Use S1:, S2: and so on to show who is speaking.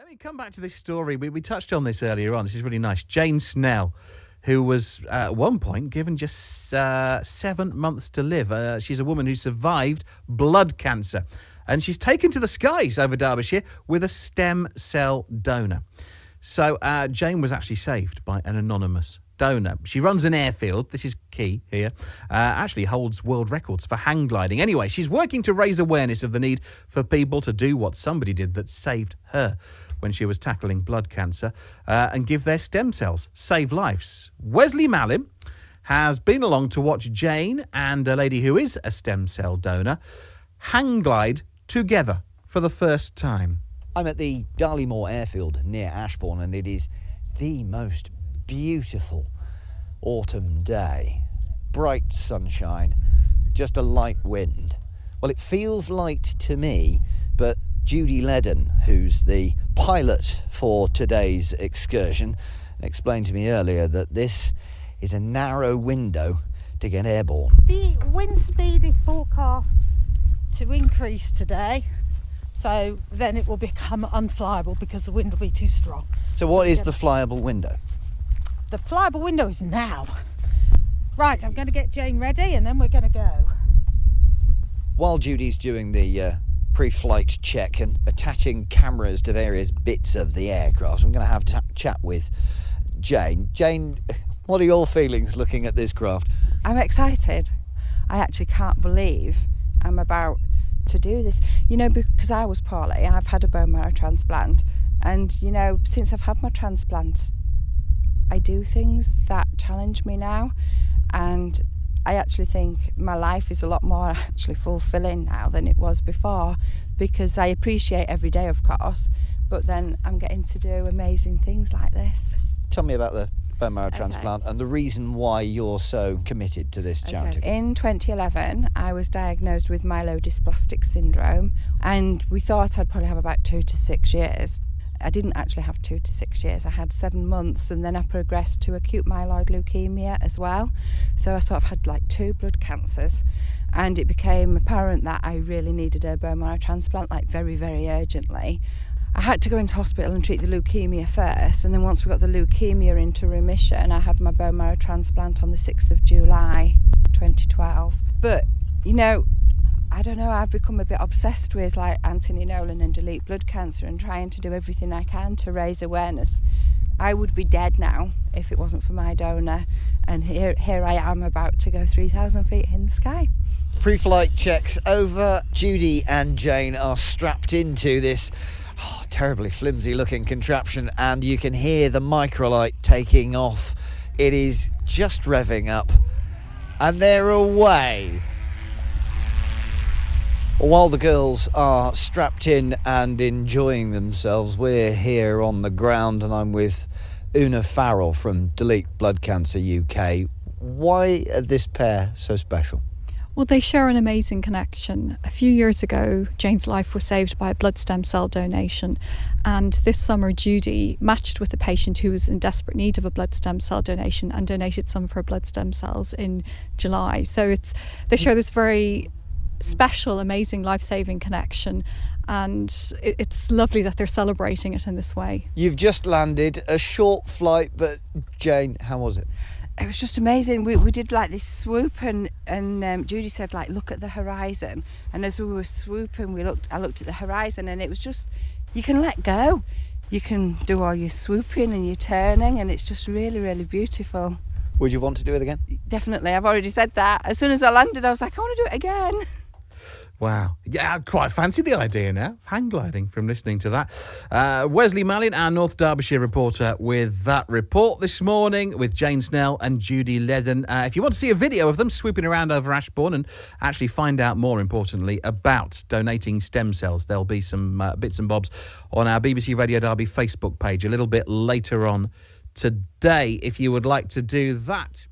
S1: Let me come back to this story. We touched on this earlier on. This is really nice. Jayne Snell, who was at one point given just 7 months to live. She's a woman who survived blood cancer. And she's taken to the skies over Derbyshire with a stem cell donor. So Jayne was actually saved by an anonymous donor. She runs an airfield, this is key here, actually holds world records for hang gliding. Anyway, she's working to raise awareness of the need for people to do what somebody did that saved her when she was tackling blood cancer and give their stem cells, save lives. Wesley Mallin has been along to watch Jayne and a lady who is a stem cell donor hang glide together for the first time.
S2: I'm at the Darley Airfield near Ashbourne, and it is the most beautiful autumn day. Bright sunshine, just a light wind. Well, it feels light to me, but Judy Ledden, who's the pilot for today's excursion, explained to me earlier that this is a narrow window to get airborne.
S3: The wind speed is forecast to increase today, so then it will become unflyable because the wind will be too strong.
S2: So what is the flyable window?
S3: The flyable window is now. Right, I'm going to get Jayne ready and then we're going to go.
S2: While Judy's doing the pre-flight check and attaching cameras to various bits of the aircraft, I'm going to have a chat with Jayne. Jayne, what are your feelings looking at this craft?
S4: I'm excited. I actually can't believe I'm about to do this. You know, because I was poorly, I've had a bone marrow transplant. And, you know, since I've had my transplant, I do things that challenge me now. And I actually think my life is a lot more actually fulfilling now than it was before, because I appreciate every day, of course, but then I'm getting to do amazing things like this.
S2: Tell me about the bone marrow transplant and the reason why you're so committed to this charity.
S4: In 2011, I was diagnosed with myelodysplastic syndrome, and we thought I'd probably have about 2 to 6 years. I didn't actually have 2 to 6 years. I had 7 months, and then I progressed to acute myeloid leukemia as well. So I sort of had like 2 blood cancers, and it became apparent that I really needed a bone marrow transplant, like very, very urgently. I had to go into hospital and treat the leukemia first, and then once we got the leukemia into remission, I had my bone marrow transplant on the 6th of July 2012. But, you know, I don't know, I've become a bit obsessed with like Anthony Nolan and Delete Blood Cancer and trying to do everything I can to raise awareness. I would be dead now if it wasn't for my donor, and here I am about to go 3,000 feet in the sky.
S2: Pre-flight checks over. Judy and Jayne are strapped into this terribly flimsy looking contraption, and you can hear the microlight taking off. It is just revving up and they're away. While the girls are strapped in and enjoying themselves, we're here on the ground, and I'm with Una Farrell from Delete Blood Cancer UK. Why are this pair so special?
S5: Well, they share an amazing connection. A few years ago, Jayne's life was saved by a blood stem cell donation. And this summer, Judy matched with a patient who was in desperate need of a blood stem cell donation and donated some of her blood stem cells in July. So they share this very special, amazing, life-saving connection. And it's lovely that they're celebrating it in this way.
S2: You've just landed, a short flight, but Jayne, how was it?
S4: It was just amazing. We did like this swoop, and Judy said like, look at the horizon. And as we were swooping, I looked at the horizon, and it was just, you can let go. You can do all your swooping and your turning, and it's just really, really beautiful.
S2: Would you want to do it again?
S4: Definitely. I've already said that. As soon as I landed, I was like, I want to do it again.
S1: Wow. Yeah, I quite fancy the idea now. Hang gliding from listening to that. Wesley Mallin, our North Derbyshire reporter, with that report this morning with Jayne Snell and Judy Ledden. If you want to see a video of them swooping around over Ashbourne and actually find out more importantly about donating stem cells, there'll be some bits and bobs on our BBC Radio Derby Facebook page a little bit later on today if you would like to do that.